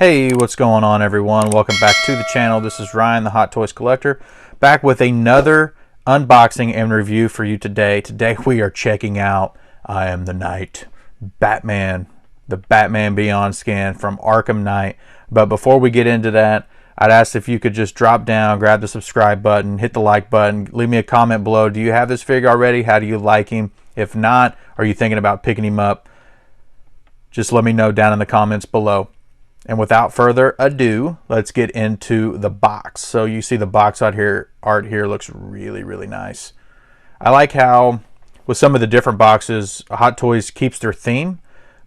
Hey, what's going on, everyone? Welcome back to the channel. This is Ryan, the Hot Toys Collector, back with another unboxing and review for you today. Today we are checking out I Am the Knight Batman, the Batman Beyond scan from Arkham Knight. But before we get into that, I'd ask if you could just drop down, grab the subscribe button, hit the like button, leave me a comment below. Do you have this figure already? How do you like him? If not, are you thinking about picking him up? Just let me know down in the comments below. And without further ado, let's get into the box. So you see the box art here looks really nice. I like how with some of the different boxes, Hot Toys keeps their theme,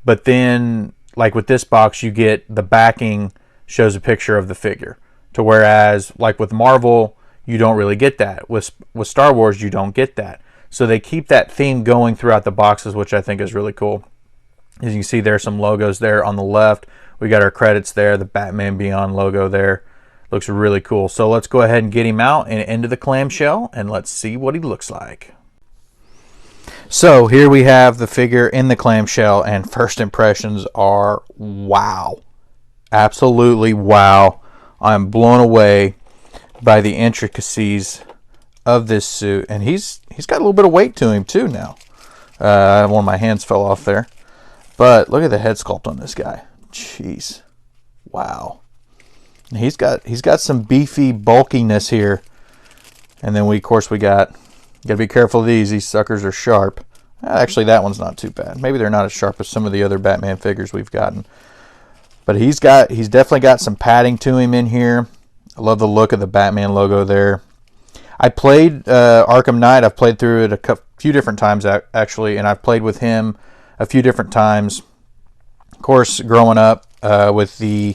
but then like with this box, you get the backing shows a picture of the figure. To whereas like with Marvel, you don't really get that. With Star Wars, you don't get that. So they keep that theme going throughout the boxes, which I think is really cool. As you can see, there's some logos there on the left. We got our credits there, the Batman Beyond logo there. Looks really cool. So let's go ahead and get him out and into the clamshell, and let's see what he looks like. So here we have the figure in the clamshell, and first impressions are wow. Absolutely wow. I'm blown away by the intricacies of this suit, and he's got a little bit of weight to him too now. One of my hands fell off there. But look at the head sculpt on this guy. Jeez. Wow. He's got some beefy bulkiness here. And then we got to be careful of these. These suckers are sharp. Actually, that one's not too bad. Maybe they're not as sharp as some of the other Batman figures we've gotten. But he's definitely got some padding to him in here. I love the look of the Batman logo there. I played Arkham Knight. I've played through it a few different times actually, and I've played with him a few different times. Of course, growing up with the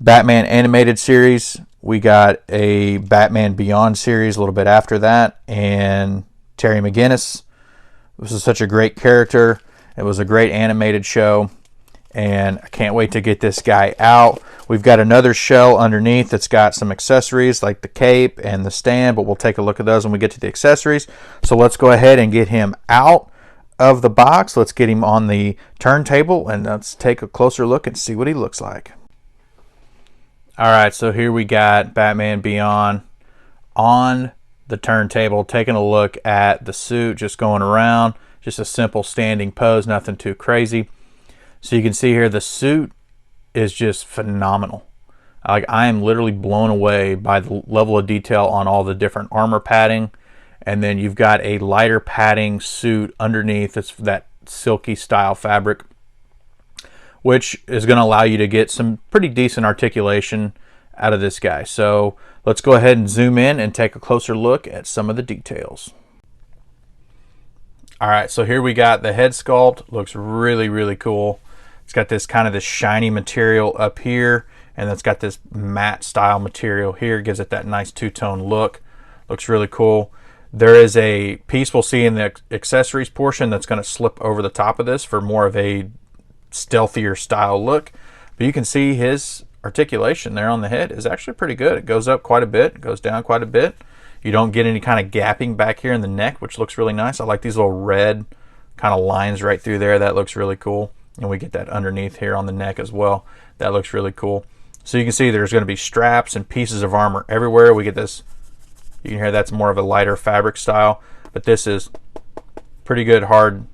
Batman animated series, we got a Batman Beyond series a little bit after that, and Terry McGinnis. This is such a great character. It was a great animated show, and I can't wait to get this guy out. We've got another shell underneath that's got some accessories like the cape and the stand, but we'll take a look at those when we get to the accessories. So let's go ahead and get him out of the box. Let's get him on the turntable and let's take a closer look and see what he looks like. Alright, so here we got Batman Beyond on the turntable, taking a look at the suit, just going around, just a simple standing pose, nothing too crazy. So you can see here the suit is just phenomenal. Like, I am literally blown away by the level of detail on all the different armor padding. And then you've got a lighter padding suit underneath. It's that silky style fabric, which is going to allow you to get some pretty decent articulation out of this guy. So let's go ahead and zoom in and take a closer look at some of the details. All right, so here we got the head sculpt. Looks really cool. It's got this kind of this shiny material up here, and it's got this matte style material here. Gives it that nice two-tone look. Looks really cool. There is a piece we'll see in the accessories portion that's going to slip over the top of this for more of a stealthier style look. But you can see his articulation there on the head is actually pretty good. It goes up quite a bit, goes down quite a bit. You don't get any kind of gapping back here in the neck, which looks really nice. I like these little red kind of lines right through there. That looks really cool. And we get that underneath here on the neck as well. That looks really cool. So you can see there's going to be straps and pieces of armor everywhere. We get this. You can hear that's more of a lighter fabric style, but this is pretty good hard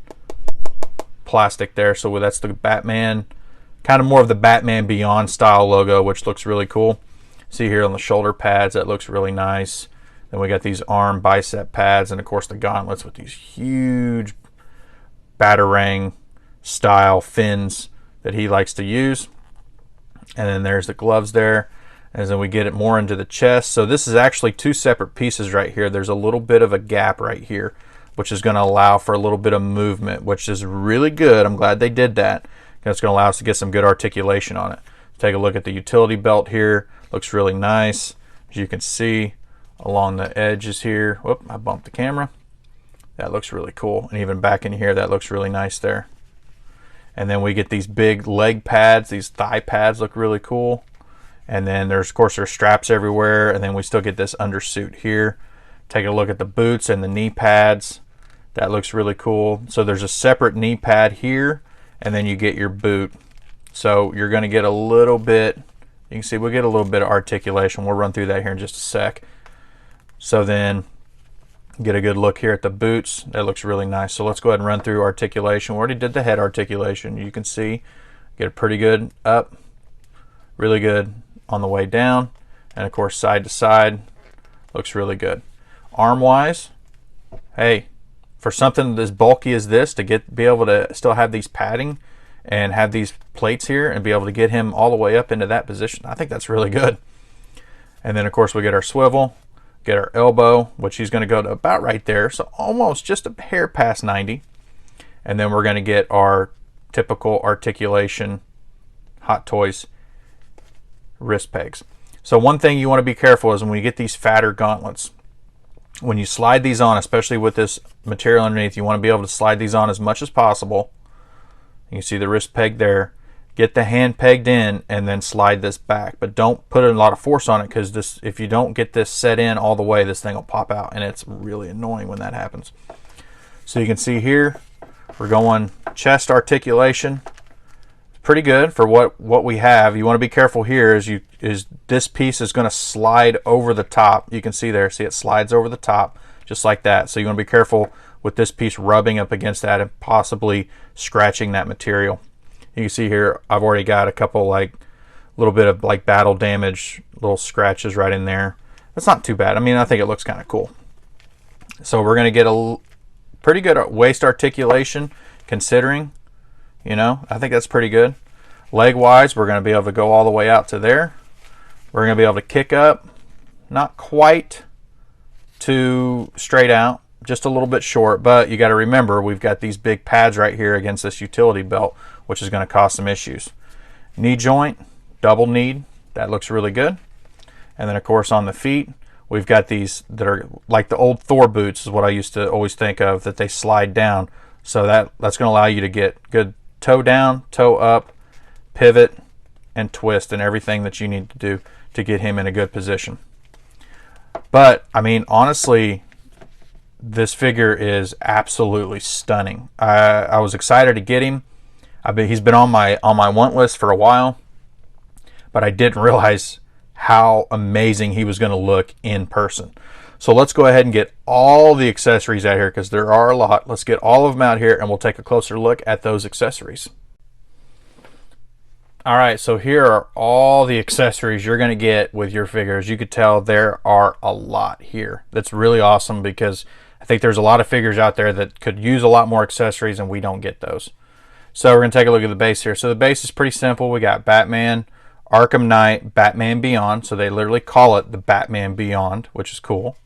plastic there. So that's the Batman, kind of more of the Batman Beyond style logo, which looks really cool. See here on the shoulder pads, that looks really nice. Then we got these arm bicep pads, and of course the gauntlets with these huge Batarang style fins that he likes to use. And then there's the gloves there. And then we get it more into the chest. So this is actually two separate pieces right here. There's a little bit of a gap right here, which is going to allow for a little bit of movement, which is really good. I'm glad they did that. It's going to allow us to get some good articulation on it. Take a look at the utility belt here. Looks really nice. As you can see along the edges here. Whoop, I bumped the camera. That looks really cool. And even back in here, that looks really nice there. And then we get these big leg pads. These thigh pads look really cool. And then there's, of course, there's straps everywhere. And then we still get this undersuit here. Take a look at the boots and the knee pads. That looks really cool. So there's a separate knee pad here, and then you get your boot. So you're going to get a little bit, you can see we'll get a little bit of articulation. We'll run through that here in just a sec. So then get a good look here at the boots. That looks really nice. So let's go ahead and run through articulation. We already did the head articulation. You can see, get a pretty good up, really good on the way down, and of course side to side, looks really good. Arm wise, hey, for something as bulky as this, to be able to still have these padding and have these plates here and be able to get him all the way up into that position, I think that's really good. And then of course we get our swivel, get our elbow, which he's going to go to about right there, so almost just a hair past 90. And then we're going to get our typical articulation Hot Toys wrist pegs. So one thing you want to be careful is when you get these fatter gauntlets, when you slide these on, especially with this material underneath, you want to be able to slide these on as much as possible. You can see the wrist peg there. Get the hand pegged in and then slide this back, but don't put a lot of force on it, because this, if you don't get this set in all the way, this thing will pop out, and it's really annoying when that happens. So you can see here we're going chest articulation. Pretty good for what we have. You want to be careful here is this piece is going to slide over the top. You can see there, see it slides over the top just like that. So you want to be careful with this piece rubbing up against that and possibly scratching that material. You can see here I've already got a couple, like little bit of like battle damage, little scratches right in there. That's not too bad. I mean, I think it looks kind of cool. So we're going to get a pretty good waist articulation, considering, you know, I think that's pretty good. Leg wise, we're going to be able to go all the way out to there. We're going to be able to kick up, not quite to straight out, just a little bit short, but you got to remember we've got these big pads right here against this utility belt, which is going to cause some issues. Knee joint, double kneed, that looks really good. And then of course on the feet, we've got these that are like the old Thor boots, is what I used to always think of, that they slide down. So that's going to allow you to get good toe down, toe up, pivot, and twist, and everything that you need to do to get him in a good position. But I mean, honestly, this figure is absolutely stunning. I was excited to get him. He's been on my want list for a while, but I didn't realize how amazing he was going to look in person. So let's go ahead and get all the accessories out here, because there are a lot. Let's get all of them out here and we'll take a closer look at those accessories. All right, so here are all the accessories you're going to get with your figures. You could tell there are a lot here. That's really awesome, because I think there's a lot of figures out there that could use a lot more accessories and we don't get those. So we're going to take a look at the base here. So the base is pretty simple. We got Batman, Arkham Knight, Batman Beyond. So they literally call it the Batman Beyond, which is cool.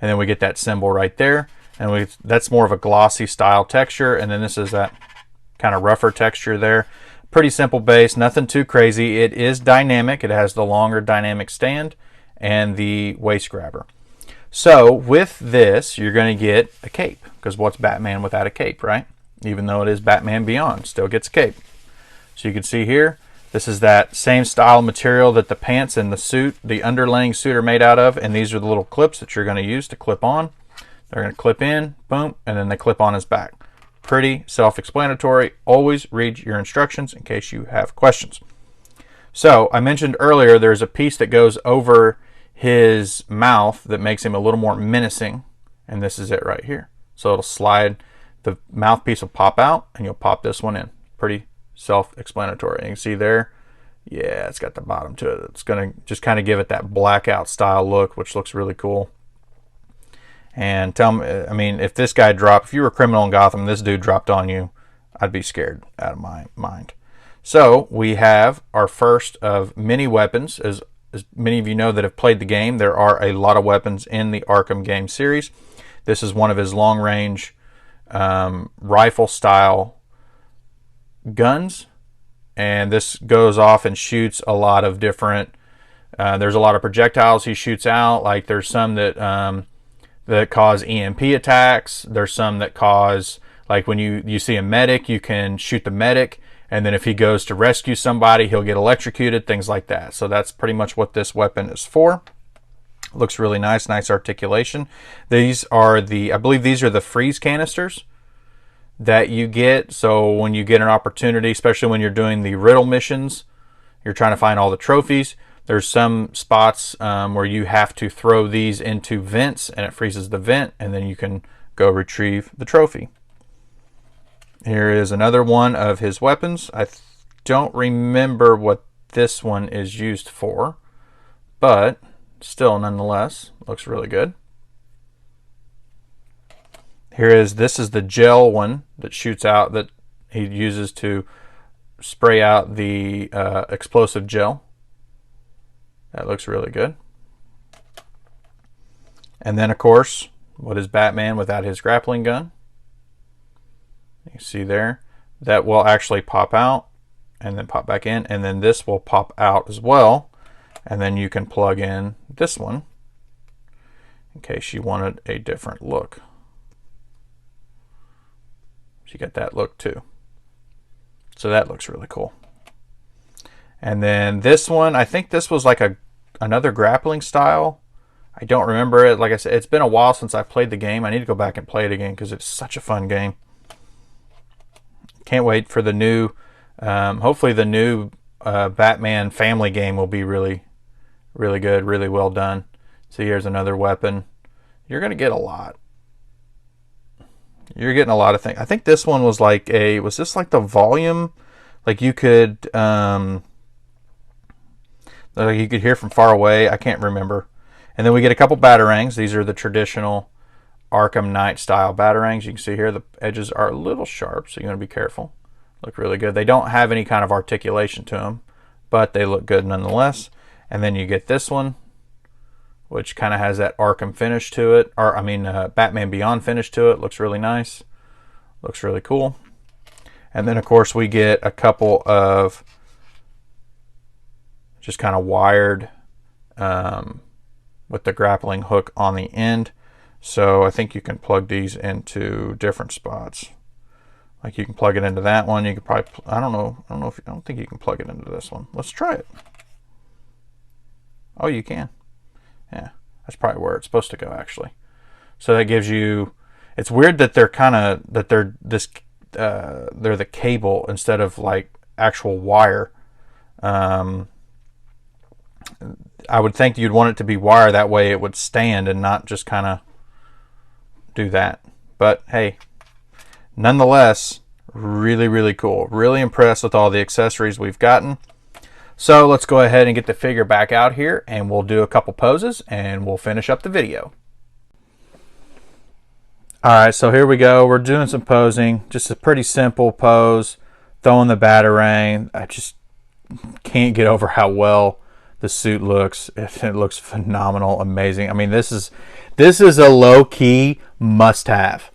And then we get that symbol right there. And that's more of a glossy style texture. And then this is that kind of rougher texture there. Pretty simple base, nothing too crazy. It is dynamic. It has the longer dynamic stand and the waist grabber. So with this, you're going to get a cape, because what's Batman without a cape, right? Even though it is Batman Beyond, still gets a cape. So you can see here, this is that same style material that the pants and the suit, the underlaying suit, are made out of, and these are the little clips that you're going to use to clip on. They're going to clip in, boom, and then they clip on his back. Pretty self-explanatory. Always read your instructions in case you have questions. So I mentioned earlier there's a piece that goes over his mouth that makes him a little more menacing, and this is it right here. So it'll slide, the mouthpiece will pop out, and you'll pop this one in. Pretty self-explanatory. You can see there, yeah, it's got the bottom to it. It's going to just kind of give it that blackout style look, which looks really cool. And tell me, I mean, if this guy dropped, if you were a criminal in Gotham, this dude dropped on you, I'd be scared out of my mind. So we have our first of many weapons. As many of you know that have played the game, there are a lot of weapons in the Arkham game series. This is one of his long-range rifle style guns, and this goes off and shoots a lot of different, there's a lot of projectiles he shoots out. Like there's some that that cause EMP attacks. There's some that cause, like when you see a medic, you can shoot the medic, and then if he goes to rescue somebody, he'll get electrocuted, things like that. So that's pretty much what this weapon is for. Looks really nice, nice articulation. These are the, I believe these are the freeze canisters. that you get. So when you get an opportunity, especially when you're doing the riddle missions, you're trying to find all the trophies, there's some spots where you have to throw these into vents and it freezes the vent, and then you can go retrieve the trophy. Here is another one of his weapons. I don't remember what this one is used for, but still, nonetheless, looks really good. This is the gel one that shoots out, that he uses to spray out the explosive gel. That looks really good. And then, of course, what is Batman without his grappling gun? You see there, that will actually pop out and then pop back in, and then this will pop out as well, and then you can plug in this one in case you wanted a different look. So you get that look too. So that looks really cool. And then this one, I think this was like another grappling style. I don't remember it. Like I said, it's been a while since I played the game. I need to go back and play it again because it's such a fun game. Can't wait for the new, hopefully the new Batman family game will be really, really good, really well done. So here's another weapon. You're going to get a lot. You're getting a lot of things. I think this one was like was this like the volume? Like you could hear from far away. I can't remember. And then we get a couple Batarangs. These are the traditional Arkham Knight style Batarangs. You can see here the edges are a little sharp, so you want to be careful. Look really good. They don't have any kind of articulation to them, but they look good nonetheless. And then you get this one, which kind of has that Arkham finish to it, or Batman Beyond finish to it. Looks really nice. Looks really cool. And then of course we get a couple of just kind of wired with the grappling hook on the end. So I think you can plug these into different spots. Like you can plug it into that one. You could probably, I don't think you can plug it into this one. Let's try it. Oh, you can. Yeah, that's probably where it's supposed to go actually. So that gives you, it's weird that they're they're the cable instead of like actual wire. I would think you'd want it to be wire, that way it would stand and not just kind of do that. But hey, nonetheless, really, really cool. Really impressed with all the accessories we've gotten. So let's go ahead and get the figure back out here, and we'll do a couple poses and we'll finish up the video. Alright, so here we go. We're doing some posing. Just a pretty simple pose. Throwing the Batarang. I just can't get over how well the suit looks. It looks phenomenal, amazing. I mean, this is a low-key must-have.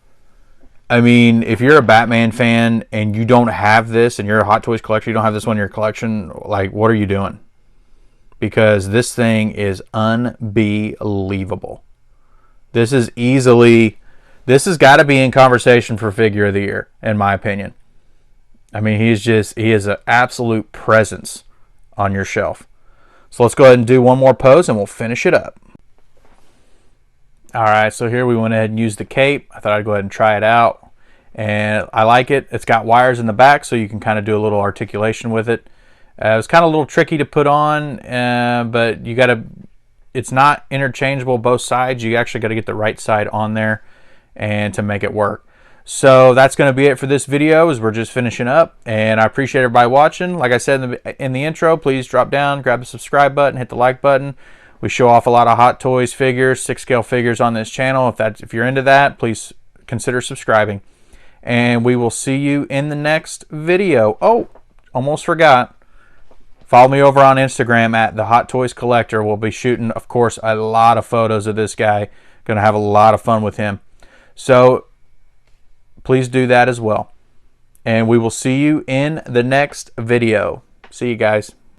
I mean, if you're a Batman fan and you don't have this, and you're a Hot Toys collector, you don't have this one in your collection, like, what are you doing? Because this thing is unbelievable. This has got to be in conversation for Figure of the Year, in my opinion. I mean, he is an absolute presence on your shelf. So let's go ahead and do one more pose and we'll finish it up. Alright, so here we went ahead and used the cape. I thought I'd go ahead and try it out. And I like it. It's got wires in the back, so you can kind of do a little articulation with it. It was kind of a little tricky to put on, but it's not interchangeable both sides. You actually got to get the right side on there and to make it work. So that's going to be it for this video, as we're just finishing up. And I appreciate everybody watching. Like I said in the intro, please drop down, grab the subscribe button, hit the like button. We show off a lot of Hot Toys figures, 6-scale figures on this channel. If you're into that, please consider subscribing. And we will see you in the next video. Oh, almost forgot. Follow me over on Instagram at The Hot Toys Collector. We'll be shooting, of course, a lot of photos of this guy. Going to have a lot of fun with him. So please do that as well. And we will see you in the next video. See you guys.